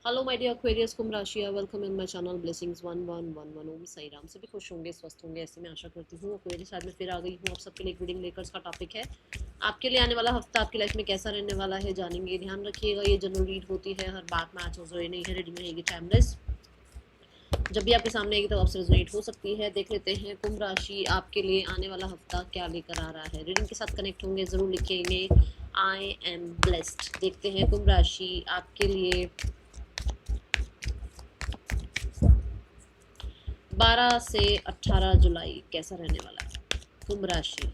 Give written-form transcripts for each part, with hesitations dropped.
Hello my dear Aquarius, कुंभ राशि, welcome in my channel blessings 1111 ओम साई राम। सभी खुश होंगे, स्वस्थ होंगे, ऐसे मैं आशा करती हूँ। एक्वेरियस आज मैं फिर आ गई हूँ आप सबके लिए एक रीडिंग लेकर। इसका टॉपिक है आपके लिए आने वाला हफ्ता आपकी लाइफ में कैसा रहने वाला है, जानेंगे। ध्यान रखिएगा, ये जनरल रीड होती है, हर बात मैच हो रही नहीं है। रीडिंग रहेगी टाइमलेस, जब भी आपके सामने आएगी तो आपसे रेजोनेट हो सकती है। देख लेते हैं कुंभ राशि आपके लिए आने वाला हफ्ता क्या लेकर आ रहा है। रीडिंग के साथ कनेक्ट होंगे, जरूर लिखेंगे आई एम ब्लेस्ड। देखते हैं कुंभ राशि आपके लिए 12 से 18 जुलाई कैसा रहने वाला है। कुंभ राशि,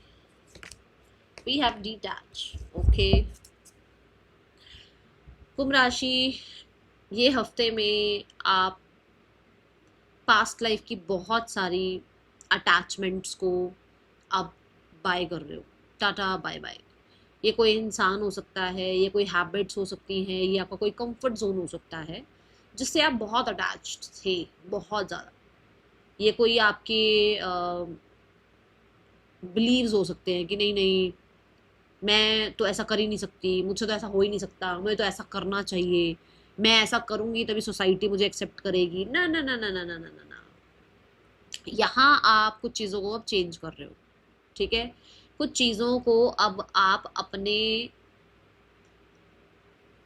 वी हैव डिटैच। ओके, कुंभ राशि, ये हफ्ते में आप पास्ट लाइफ की बहुत सारी अटैचमेंट्स को अब बाय कर रहे हो। Tata bye bye. ये कोई इंसान हो सकता है, ये कोई हैबिट्स हो सकती हैं, ये आपका कोई कंफर्ट जोन हो सकता है जिससे आप बहुत अटैच्ड थे, बहुत ज़्यादा। ये कोई आपके बिलीव्स हो सकते हैं कि नहीं नहीं, मैं तो ऐसा कर ही नहीं सकती, मुझसे तो ऐसा हो ही नहीं सकता, मुझे तो ऐसा करना चाहिए, मैं ऐसा करूंगी तभी सोसाइटी मुझे एक्सेप्ट करेगी। ना ना ना ना ना ना ना ना ना। यहाँ आप कुछ चीज़ों को अब चेंज कर रहे हो, ठीक है। कुछ चीज़ों को अब आप अपने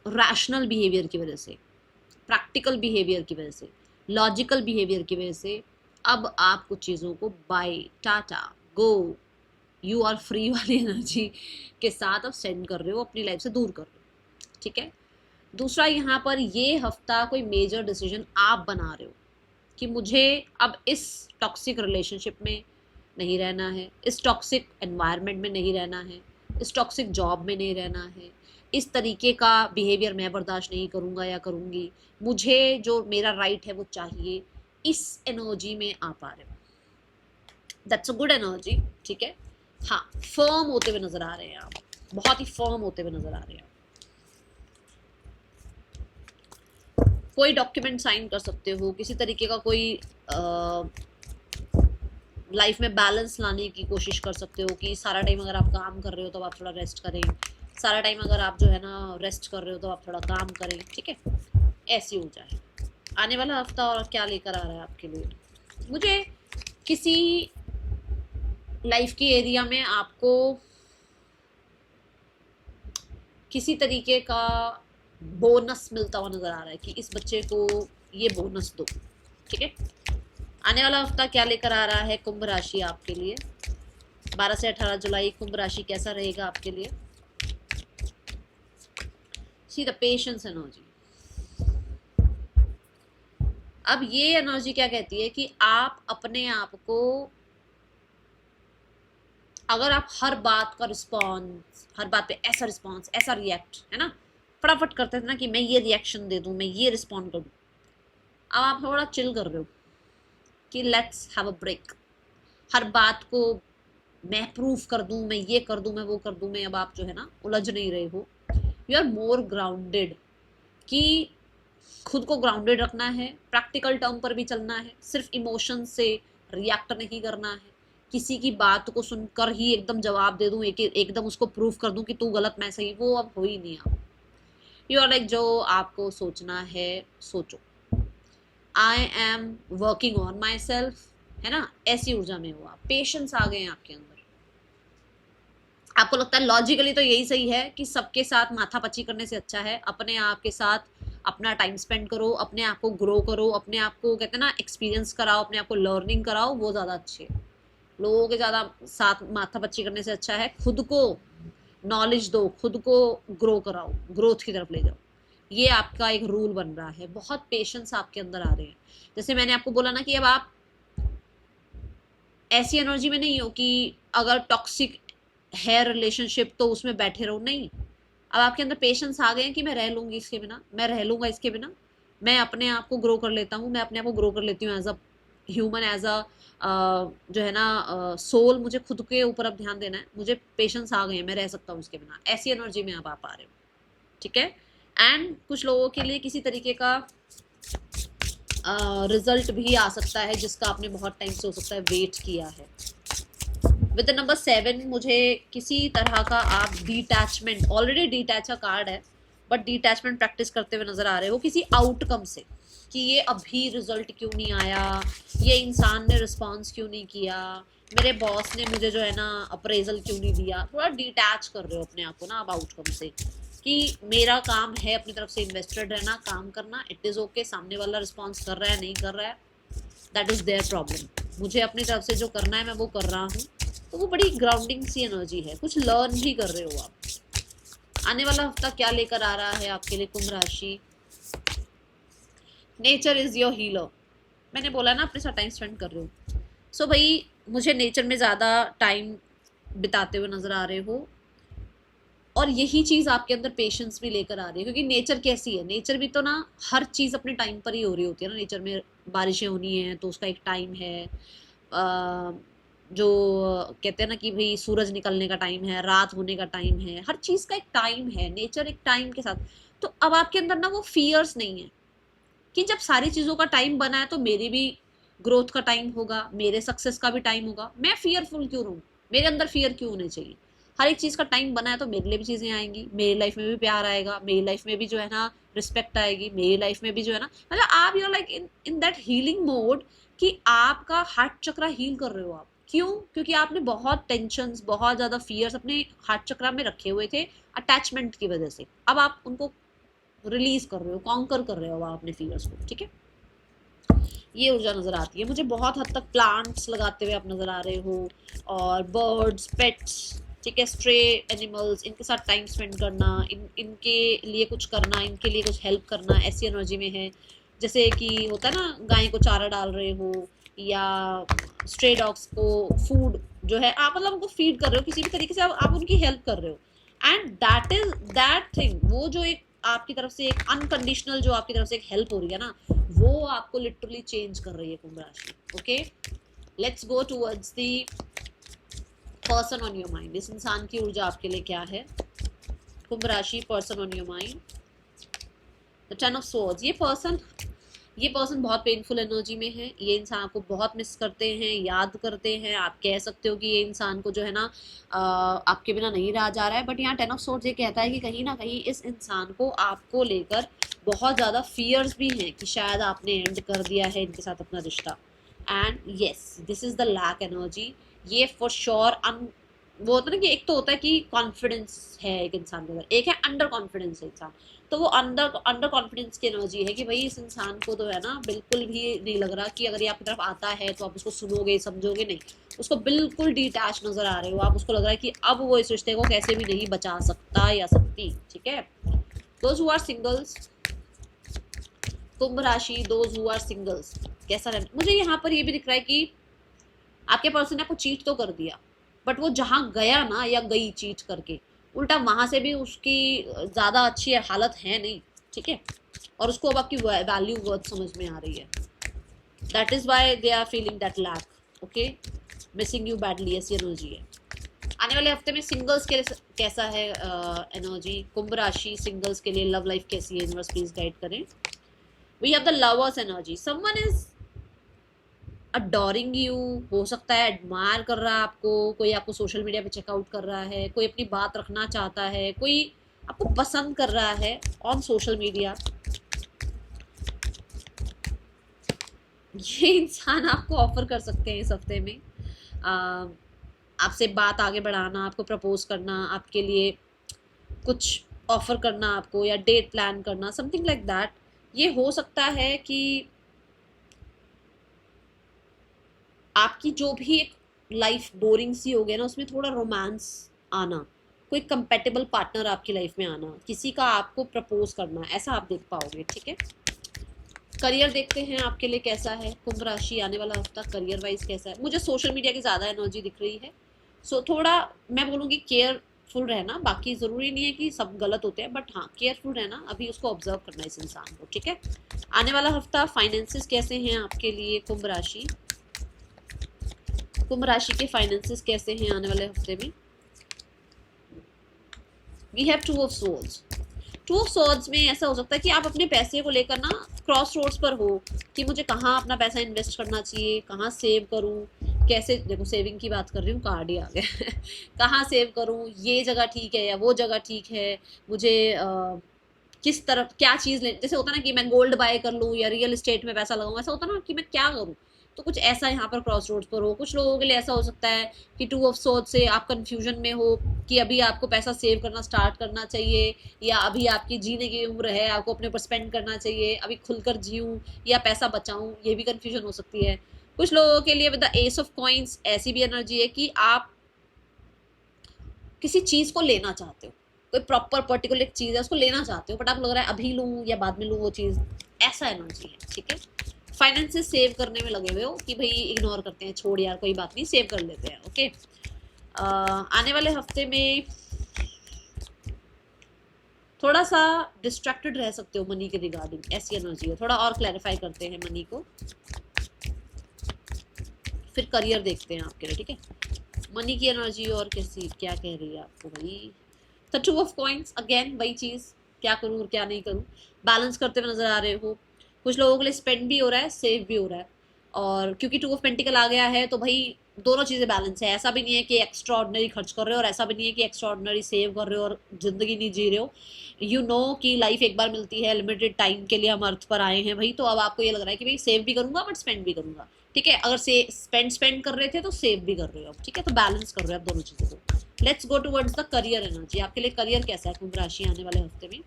रैशनल बिहेवियर की वजह से, प्रैक्टिकल बिहेवियर की वजह से, लॉजिकल बिहेवियर की वजह से अब आप कुछ चीज़ों को bye, tata, go, you are free वाली एनर्जी के साथ अब सेंड कर रहे हो, अपनी लाइफ से दूर कर रहे हो, ठीक है। दूसरा, यहाँ पर ये हफ्ता कोई मेजर डिसीजन आप बना रहे हो कि मुझे अब इस टॉक्सिक रिलेशनशिप में नहीं रहना है, इस टॉक्सिक एनवायरनमेंट में नहीं रहना है, इस टॉक्सिक जॉब में नहीं रहना है, इस तरीके का बिहेवियर मैं बर्दाश्त नहीं करूँगा या करूँगी, मुझे जो मेरा राइट है वो चाहिए। इस एनर्जी में आप आ रहे हो। दैट्स अ गुड एनर्जी, ठीक है। हाँ, फर्म होते हुए नजर आ रहे हैं आप, बहुत ही फर्म होते हुए नजर आ रहे हैं आप। कोई डॉक्यूमेंट साइन कर सकते हो, किसी तरीके का कोई लाइफ में बैलेंस लाने की कोशिश कर सकते हो कि सारा टाइम अगर आप काम कर रहे हो तो आप थोड़ा रेस्ट करें, सारा टाइम अगर आप जो है ना रेस्ट कर रहे हो तो आप थोड़ा काम करें, ठीक है। ऐसी ऊर्जा है आने वाला हफ्ता। और क्या लेकर आ रहा है आपके लिए, मुझे किसी लाइफ के एरिया में आपको किसी तरीके का बोनस मिलता हुआ नजर आ रहा है कि इस बच्चे को ये बोनस दो, ठीक है। आने वाला हफ्ता क्या लेकर आ रहा है कुंभ राशि आपके लिए 12 से 18 जुलाई। कुंभ राशि कैसा रहेगा आपके लिए। See the patience energy. अब ये एनर्जी क्या कहती है कि आप अपने आप को, अगर आप हर बात का रिस्पॉन्स, हर बात पे ऐसा रिस्पॉन्स, ऐसा रिएक्ट, है ना, फटाफट करते थे ना कि मैं ये रिएक्शन दे दूं, मैं ये रिस्पॉन्ड करूं। अब आप थोड़ा चिल कर रहे हो कि लेट्स हैव अ ब्रेक। हर बात को मैं प्रूफ कर दूं, मैं ये कर दूं, मैं वो कर दूं, मैं अब आप जो है ना उलझ नहीं रहे हो। यू आर मोर ग्राउंडेड कि खुद को ग्राउंडेड रखना है, प्रैक्टिकल टर्म पर भी चलना है, सिर्फ इमोशन से रिएक्ट नहीं करना है। किसी की बात को सुनकर ही एकदम जवाब दे दूं, एकदम उसको प्रूफ कर दूं कि तू गलत मैं सही, वो अब हो ही नहीं। आप यू आर लाइक, जो आपको सोचना है सोचो। I am working on my self, है ना, ऐसी ऊर्जा में हो आप। पेशेंस आ गए हैं आपके अंदर। आपको लगता है लॉजिकली तो यही सही है कि सबके साथ माथापच्ची करने से अच्छा है अपने आप के साथ अपना टाइम स्पेंड करो, अपने आप को ग्रो करो, अपने आप को कहते हैं ना एक्सपीरियंस कराओ, अपने आप को लर्निंग कराओ, वो ज़्यादा अच्छे है। लोगों के ज़्यादा साथ माथापच्ची करने से अच्छा है खुद को नॉलेज दो, खुद को ग्रो कराओ, ग्रोथ की तरफ ले जाओ। ये आपका एक रूल बन रहा है। बहुत पेशेंस आपके अंदर आ रहे हैं। जैसे मैंने आपको बोला ना कि अब आप ऐसी एनर्जी में नहीं हो कि अगर टॉक्सिक है रिलेशनशिप तो उसमें बैठे रहो, नहीं। अब आपके अंदर पेशेंस आ गए हैं कि मैं रह लूंगी इसके बिना, मैं रह लूंगा इसके बिना, मैं अपने आप को ग्रो कर लेता हूँ, मैं अपने आप को ग्रो कर लेती हूँ as a human, as a जो है ना सोल। मुझे खुद के ऊपर अब ध्यान देना है, मुझे पेशेंस आ गए हैं, मैं रह सकता हूँ इसके बिना। ऐसी एनर्जी में आप आ पा रहे हो, ठीक है। एंड कुछ लोगों के लिए किसी तरीके का रिजल्ट भी आ सकता है जिसका आपने बहुत टाइम से हो सकता है वेट किया है। विद नंबर 7 मुझे किसी तरह का आप डिटैचमेंट, ऑलरेडी डिटैच का कार्ड है, बट डिटैचमेंट प्रैक्टिस करते हुए नजर आ रहे हो किसी आउटकम से, कि ये अभी रिजल्ट क्यों नहीं आया, ये इंसान ने रिस्पॉन्स क्यों नहीं किया, मेरे बॉस ने मुझे जो है ना अप्रेजल क्यों नहीं दिया। थोड़ा डिटैच कर रहे हो अपने आप को ना अब आउटकम से, कि मेरा काम है अपनी तरफ से इन्वेस्टेड रहना, काम करना, इट इज़ ओके, सामने वाला रिस्पॉन्स कर रहा है नहीं कर रहा है, दैट इज़ देयर प्रॉब्लम, मुझे अपनी तरफ से जो करना है मैं वो कर रहा हूँ। तो वो बड़ी ग्राउंडिंग सी एनर्जी है, कुछ लर्न भी कर रहे हो आप। आने वाला हफ्ता क्या लेकर आ रहा है आपके लिए कुंभ राशि? नेचर इज योर हीलर, मैंने बोला ना अपने साथ टाइम स्पेंड कर रहे हो। सो भाई मुझे नेचर में ज़्यादा टाइम बिताते हुए नजर आ रहे हो, और यही चीज़ आपके अंदर पेशेंस भी लेकर आ रही है, क्योंकि नेचर कैसी है, नेचर भी तो ना हर चीज़ अपने टाइम पर ही हो रही होती है ना। नेचर में बारिशें होनी है तो उसका एक टाइम है, जो कहते हैं ना कि भाई सूरज निकलने का टाइम है, रात होने का टाइम है, हर चीज़ का एक टाइम है, नेचर एक टाइम के साथ। तो अब आपके अंदर ना वो फियर्स नहीं है कि जब सारी चीज़ों का टाइम बना है तो मेरी भी ग्रोथ का टाइम होगा, मेरे सक्सेस का भी टाइम होगा, मैं फियरफुल क्यों रहूँ, मेरे अंदर फियर क्यों होने चाहिए। हर एक चीज़ का टाइम बना है तो मेरे लिए भी चीज़ें आएंगी, मेरी लाइफ में भी प्यार आएगा, मेरी लाइफ में भी जो है ना रिस्पेक्ट आएगी, मेरी लाइफ में भी जो है ना, मतलब आप you like in that healing mode, कि आपका हार्ट चक्रा हील कर रहे हो आप। क्यों? क्योंकि आपने बहुत टेंशन, बहुत ज़्यादा फियर्स अपने हार्ट चक्रा में रखे हुए थे अटैचमेंट की वजह से, अब आप उनको रिलीज कर रहे हो, कॉन्कर कर रहे हो आप अपने फियर्स को, ठीक है। ये ऊर्जा नजर आती है मुझे। बहुत हद तक प्लांट्स लगाते हुए आप नजर आ रहे हो, और बर्ड्स, पेट्स, ठीक है, स्ट्रे एनिमल्स, इनके साथ टाइम स्पेंड करना, इनके लिए कुछ करना, इनके लिए कुछ हेल्प करना, ऐसी एनर्जी में है। जैसे कि होता है ना, गाय को चारा डाल रहे हो, या स्ट्रे डॉग्स को फूड जो है आप मतलब उनको फीड कर रहे हो, किसी भी तरीके से आप उनकी हेल्प कर रहे हो। And that is that thing, वो जो एक आपकी तरफ से एक अनकंडीशनल जो आपकी तरफ से एक हेल्प हो रही है ना, वो आपको लिटरली चेंज कर रही है कुंभ राशि। Okay, let's go towards the person on your mind. इस इंसान की ऊर्जा आपके लिए क्या है? कुंभ राशि, person on your mind, the ten of swords. ये पर्सन बहुत पेनफुल एनर्जी में है, ये इंसान आपको बहुत मिस करते हैं, याद करते हैं। आप कह सकते हो कि ये इंसान को जो है ना आपके बिना नहीं रहा जा रहा है, बट यहाँ टेन ऑफ स्वॉर्ड्स ये कहता है कि कहीं ना कहीं इस इंसान को आपको लेकर बहुत ज़्यादा फियर्स भी हैं कि शायद आपने एंड कर दिया है इनके साथ अपना रिश्ता। And yes, this is the lack energy. ये फॉर श्योर वो होता है ना कि एक तो होता है कि कॉन्फिडेंस है एक इंसान के अंदर, एक है अंडर कॉन्फिडेंस है इंसान। तो वो अंडर कॉन्फिडेंस की एनर्जी है कि भाई इस इंसान को तो है ना बिल्कुल भी नहीं लग रहा कि अगर ये आपकी तरफ आता है तो आप उसको सुनोगे, समझोगे, नहीं, उसको बिल्कुल डिटैच नजर आ रहे हो आप। उसको लग रहा है कि अब वो इस रिश्ते को कैसे भी नहीं बचा सकता या सकती, ठीक है। दोज हु आर सिंगल्स, कुंभ राशि, दोज हु आर सिंगल्स, कैसा रहना मुझे यहाँ पर ये भी दिख रहा है कि आपके पर्सन ने आपको चीट तो कर दिया, बट वो जहाँ गया ना या गई चीट करके, उल्टा वहां से भी उसकी ज़्यादा अच्छी हालत है नहीं, ठीक है, और उसको अब आपकी वैल्यू वर्थ समझ में आ रही है। That is why they are feeling that lack, okay, missing you badly, ऐसी एनर्जी है। आने वाले हफ्ते में सिंगल्स के लिए कैसा है एनर्जी? कुंभ राशि सिंगल्स के लिए लव लाइफ कैसी है? यूनिवर्स प्लीज गाइड करें। We have the lovers energy, someone is adoring you, हो सकता है एडमायर कर रहा है आपको, कोई आपको सोशल मीडिया पे चेकआउट कर रहा है, कोई अपनी बात रखना चाहता है, कोई आपको पसंद कर रहा है ऑन सोशल मीडिया। ये इंसान आपको ऑफर कर सकते हैं इस हफ्ते में, आपसे बात आगे बढ़ाना, आपको प्रपोज करना, आपके लिए कुछ ऑफर करना आपको, या डेट प्लान करना, समथिंग लाइक दैट। ये हो सकता है कि आपकी जो भी एक लाइफ बोरिंग सी हो गई ना, उसमें थोड़ा रोमांस आना, कोई कंपेटेबल पार्टनर आपकी लाइफ में आना, किसी का आपको प्रपोज करना, ऐसा आप देख पाओगे, ठीक है। करियर देखते हैं आपके लिए कैसा है कुंभ राशि, आने वाला हफ्ता करियर वाइज कैसा है? मुझे सोशल मीडिया की ज़्यादा एनर्जी दिख रही है, सो थोड़ा मैं बोलूँगी केयरफुल रहना। बाकी ज़रूरी नहीं है कि सब गलत होते हैं, बट हाँ केयरफुल रहना, अभी उसको ऑब्जर्व करना इस इंसान को, ठीक है। आने वाला हफ्ता फाइनेंसिस कैसे हैं आपके लिए कुंभ राशि? कुंभ राशि के फाइनेंसिस कैसे हैं आने वाले हफ्ते में? We have two of swords. Two of swords में ऐसा हो सकता है कि आप अपने पैसे को लेकर ना क्रॉस रोड्स पर हो कि मुझे कहाँ अपना पैसा इन्वेस्ट करना चाहिए, कहाँ सेव करूँ, कैसे, देखो सेविंग की बात कर रही हूँ, कार्ड ही आ गया कहाँ सेव करूँ, ये जगह ठीक है या वो जगह ठीक है, मुझे किस तरफ क्या चीज़ ले, जैसे होता है ना कि मैं गोल्ड बाय कर लूँ या रियल एस्टेट में पैसा लगाऊँ, ऐसा होता है ना कि मैं क्या करूँ। तो कुछ ऐसा यहाँ पर क्रॉस रोड्स पर हो। कुछ लोगों के लिए ऐसा हो सकता है कि 2 ऑफ सोर्ड्स से आप कंफ्यूजन में हो कि अभी आपको पैसा सेव करना स्टार्ट करना चाहिए, या अभी आपकी जीने की उम्र है, आपको अपने ऊपर स्पेंड करना चाहिए, अभी खुलकर जीऊँ या पैसा बचाऊँ, ये भी कंफ्यूजन हो सकती है। कुछ लोगों के लिए with the S of coins ऐसी भी एनर्जी है कि आप किसी चीज़ को लेना चाहते हो, कोई प्रॉपर पर्टिकुलर एक चीज़ है उसको लेना चाहते हो, बट आपको लग रहा है अभी लूँ या बाद में लूँ वो चीज़, ऐसा एनर्जी है। ठीक है, फाइनेंसेस सेव करने में लगे हुए हो कि भाई इग्नोर करते हैं, छोड़ यार कोई बात नहीं, सेव कर लेते हैं। ओके, आने वाले हफ्ते में थोड़ा सा डिस्ट्रैक्टेड रह सकते हो मनी के रिगार्डिंग, ऐसी एनर्जी है। थोड़ा और क्लैरिफाई करते हैं मनी को, फिर करियर देखते हैं आपके लिए। ठीक है, मनी की एनर्जी और कैसी क्या कह रही है आपको भाई। तो 2 ऑफ कॉइंस अगेन वही चीज़, क्या करूँ और क्या नहीं करूँ, बैलेंस करते हुए नजर आ रहे हो। कुछ लोगों के लिए स्पेंड भी हो रहा है, सेव भी हो रहा है, और क्योंकि 2 ऑफ पेंटिकल आ गया है तो भाई दोनों चीज़ें बैलेंस है। ऐसा भी नहीं है कि एक्स्ट्रा ऑर्डनरी खर्च कर रहे हो और ऐसा भी नहीं है कि एक्स्ट्रा ऑर्डनरी सेव कर रहे हो और जिंदगी नहीं जी रहे हो। यू नो कि लाइफ एक बार मिलती है, लिमिटेड टाइम के लिए हम अर्थ पर आए हैं भाई, तो अब आपको ये लग रहा है कि भाई सेव भी करूंगा बट स्पेंड भी करूंगा। ठीक है, अगर से स्पेंड कर रहे थे तो सेव भी कर रहे हो अब। ठीक है, तो बैलेंस कर रहे हो आप दोनों चीज़ों को। Let's go towards the career energy. आपके लिए करियर कैसा है कुंभ राशि आने वाले हफ्ते में?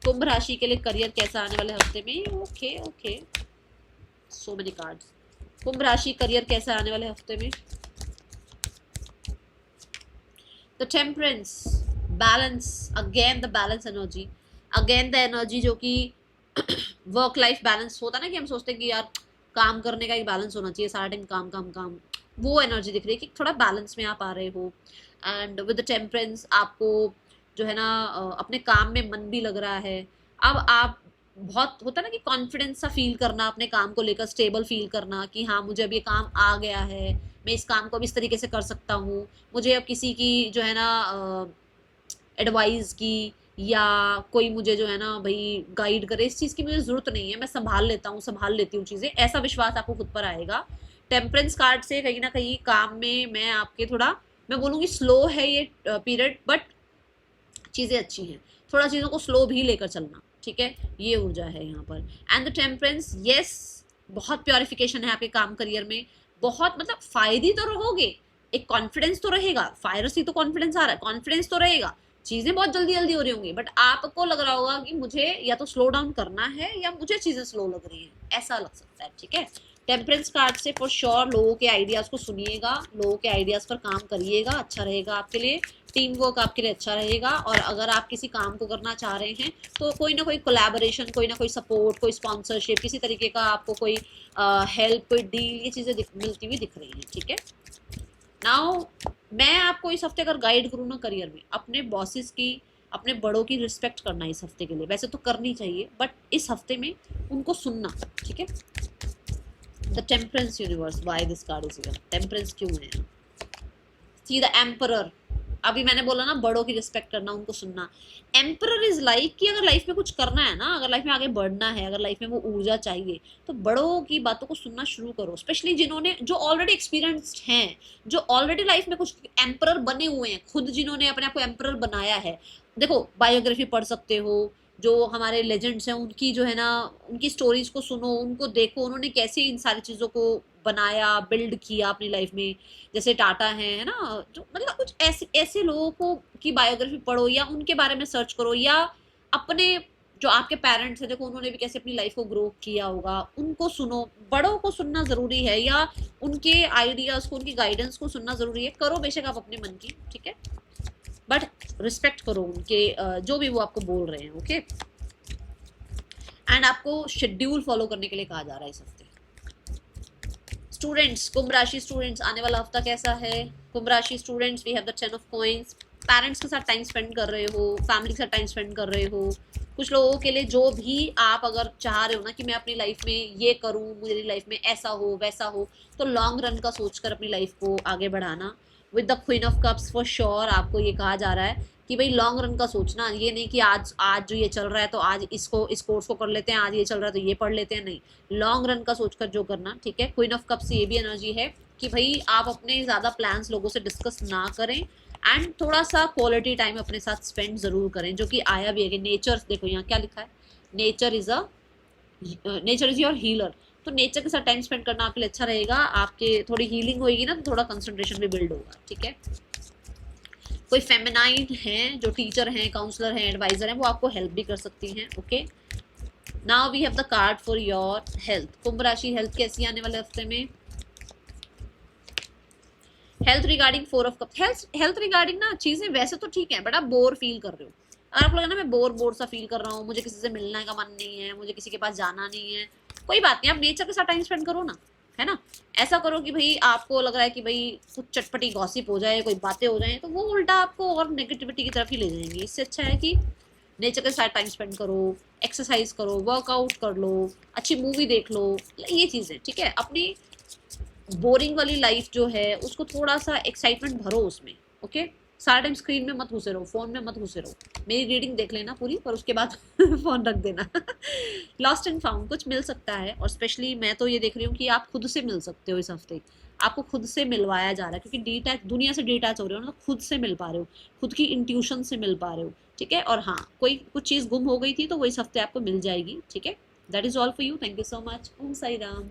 कुंभ राशि के लिए करियर कैसा आने वाले हफ्ते में? Okay okay, so many cards. कुंभ राशि करियर कैसा आने वाले हफ्ते में? The temperance, balance, again the balance energy, again the energy जो कि वर्क लाइफ बैलेंस होता है ना, कि हम सोचते हैं कि यार काम करने का एक बैलेंस होना चाहिए, सारा टाइम काम काम काम, वो एनर्जी दिख रही है कि थोड़ा बैलेंस में आप आ रहे हो। एंड विद द टेम्परेंस आपको जो है ना अपने काम में मन भी लग रहा है। अब आप बहुत होता है ना कि कॉन्फिडेंस सा फील करना, अपने काम को लेकर स्टेबल फील करना कि हाँ मुझे अब ये काम आ गया है, मैं इस काम को अब इस तरीके से कर सकता हूँ, मुझे अब किसी की जो है ना एडवाइस की या कोई मुझे जो है ना भाई गाइड करे, इस चीज़ की मुझे ज़रूरत नहीं है, मैं संभाल लेता हूँ, संभाल लेती हूँ चीज़ें, ऐसा विश्वास आपको खुद पर आएगा। टेम्परेंस कार्ड से कहीं ना कहीं काम में मैं आपके थोड़ा, मैं बोलूँगी स्लो है ये पीरियड, बट चीज़ें अच्छी हैं। थोड़ा चीज़ों को स्लो भी लेकर चलना, ठीक है, ये ऊर्जा है यहाँ पर। एंड द टेम्परेंस, यस, बहुत प्योरिफिकेशन है आपके काम करियर में, बहुत मतलब फायदे तो रहोगे, एक कॉन्फिडेंस तो रहेगा, फायर से तो कॉन्फिडेंस आ रहा है, कॉन्फिडेंस तो रहेगा, चीज़ें बहुत जल्दी जल्दी हो रही होंगी, बट आपको लग रहा होगा कि मुझे या तो स्लो डाउन करना है या मुझे चीज़ें स्लो लग रही हैं, ऐसा लग सकता है। ठीक है, टेम्परेंस कार्ड से फॉर श्योर लोगों के आइडियाज़ को सुनिएगा, लोगों के आइडियाज़ पर काम करिएगा, अच्छा रहेगा आपके लिए, टीम वर्क आपके लिए अच्छा रहेगा। और अगर आप किसी काम को करना चाह रहे हैं तो कोई ना कोई कोलैबोरेशन, कोई ना कोई सपोर्ट, कोई स्पॉन्सरशिप, किसी तरीके का आपको कोई हेल्प, कोई डील, ये चीज़ें मिलती हुई दिख रही हैं। ठीक है, नाउ मैं आपको इस हफ्ते अगर गाइड करूँ ना करियर में, अपने बॉसेस की, अपने बड़ों की रिस्पेक्ट करना इस हफ्ते के लिए, वैसे तो करनी चाहिए बट इस हफ्ते में उनको सुनना। ठीक है, the temperance universe, why this card is here, temperance क्यों है? सी द एम्परर, अभी मैंने बोला ना बड़ों की रिस्पेक्ट करना, उनको सुनना। एम्परर इज लाइक कि अगर लाइफ में कुछ करना है ना, अगर लाइफ में आगे बढ़ना है, अगर लाइफ में वो ऊर्जा चाहिए, तो बड़ों की बातों को सुनना शुरू करो, स्पेशली जिन्होंने, जो ऑलरेडी एक्सपीरियंस्ड हैं, जो ऑलरेडी लाइफ में कुछ एम्परर बने हुए हैं, खुद जिन्होंने अपने आप को एम्परर बनाया है। देखो, बायोग्राफी पढ़ सकते हो, जो हमारे लेजेंड्स हैं उनकी जो है ना, उनकी स्टोरीज को सुनो, उनको देखो, उन्होंने कैसे इन सारी चीज़ों को बनाया, बिल्ड किया अपनी लाइफ में। जैसे टाटा है ना, जो मतलब कुछ ऐसे ऐसे लोगों को की बायोग्राफी पढ़ो या उनके बारे में सर्च करो, या अपने जो आपके पेरेंट्स हैं, देखो उन्होंने भी कैसे अपनी लाइफ को ग्रो किया होगा, उनको सुनो। बड़ों को सुनना ज़रूरी है, या उनके आइडियाज़ को, उनकी गाइडेंस को सुनना ज़रूरी है। करो बेशक आप अपने मन की, ठीक है, बट रिस्पेक्ट करो उनके जो भी वो आपको बोल रहे हैं। ओके, एंड आपको शेड्यूल फॉलो करने के लिए कहा जा रहा है इस हफ्ते। स्टूडेंट्स, कुंभ राशि स्टूडेंट्स, आने वाला हफ्ता कैसा है? कुंभ राशि students, we have the 10 of coins. Parents के साथ टाइम स्पेंड कर रहे हो, फैमिली के साथ टाइम स्पेंड कर रहे हो। कुछ लोगों के लिए जो भी आप अगर चाह रहे हो ना कि मैं अपनी लाइफ में ये करूँ, मेरी लाइफ में ऐसा हो वैसा हो, तो लॉन्ग रन का सोचकर अपनी लाइफ को आगे बढ़ाना। With the queen of cups, for sure आपको ये कहा जा रहा है कि भाई लॉन्ग रन का सोचना, ये नहीं कि आज आज जो ये चल रहा है तो आज इसको, इस कोर्स को कर लेते हैं, आज ये चल रहा है तो ये पढ़ लेते हैं, नहीं, लॉन्ग रन का सोचकर जो करना। ठीक है, क्वीन ऑफ कप्स से ये भी एनर्जी है कि भाई आप अपने ज़्यादा प्लान्स लोगों से डिस्कस ना करें, एंड थोड़ा सा क्वालिटी टाइम अपने साथ स्पेंड जरूर करें, जो कि आया भी है कि नेचर, देखो यहाँ क्या लिखा है, नेचर इज योर हीलर। तो नेचर के साथ टाइम स्पेंड करना आपके लिए अच्छा रहेगा, आपके थोड़ी हीलिंग होगी ना, तो थोड़ा कंसंट्रेशन भी बिल्ड होगा, ठीक है। कोई फेमिनाइन है जो टीचर हैं, काउंसलर हैं, एडवाइजर हैं, वो आपको हेल्प भी कर सकती हैं, okay. Now we have the card for your health. कुंभ राशि हेल्थ कैसी आने वाले हफ्ते में? Health regarding 4 of cups. Health regarding ना चीजें वैसे तो ठीक है, बट आप बोर फील कर रहे हो। अगर आपको लगा ना मैं बोर बोर सा फील कर रहा हूँ, मुझे किसी से मिलने का मन नहीं है, मुझे किसी के पास जाना नहीं है, कोई बात नहीं, आप नेचर के साथ टाइम स्पेंड करो ना, है ना। ऐसा करो कि भाई आपको लग रहा है कि भाई कुछ चटपटी गॉसिप हो जाए, कोई बातें हो जाए, तो वो उल्टा आपको और नेगेटिविटी की तरफ ही ले जाएंगी। इससे अच्छा है कि नेचर के साथ टाइम स्पेंड करो, एक्सरसाइज करो, वर्कआउट कर लो, अच्छी मूवी देख लो, ये चीजें, ठीक है। अपनी बोरिंग वाली लाइफ जो है उसको थोड़ा सा एक्साइटमेंट भरो उसमें, ओके। सारा टाइम स्क्रीन में मत घुसे रहो, फोन में मत घुसे रहो। मेरी रीडिंग देख लेना पूरी, पर उसके बाद फोन रख देना। लॉस्ट एंड फाउंड कुछ मिल सकता है, और स्पेशली मैं तो ये देख रही हूँ कि आप खुद से मिल सकते हो इस हफ्ते। आपको खुद से मिलवाया जा रहा है, क्योंकि डिटैच, दुनिया से डिटैच हो रहे हो ना, तो खुद से मिल पा रहे हो, खुद की इंट्यूशन से मिल पा रहे हो, ठीक है। और हाँ, कोई कुछ चीज़ गुम हो गई थी तो वो इस हफ्ते आपको मिल जाएगी, ठीक है। That is all for you. Thank you so much. Om Sai Ram.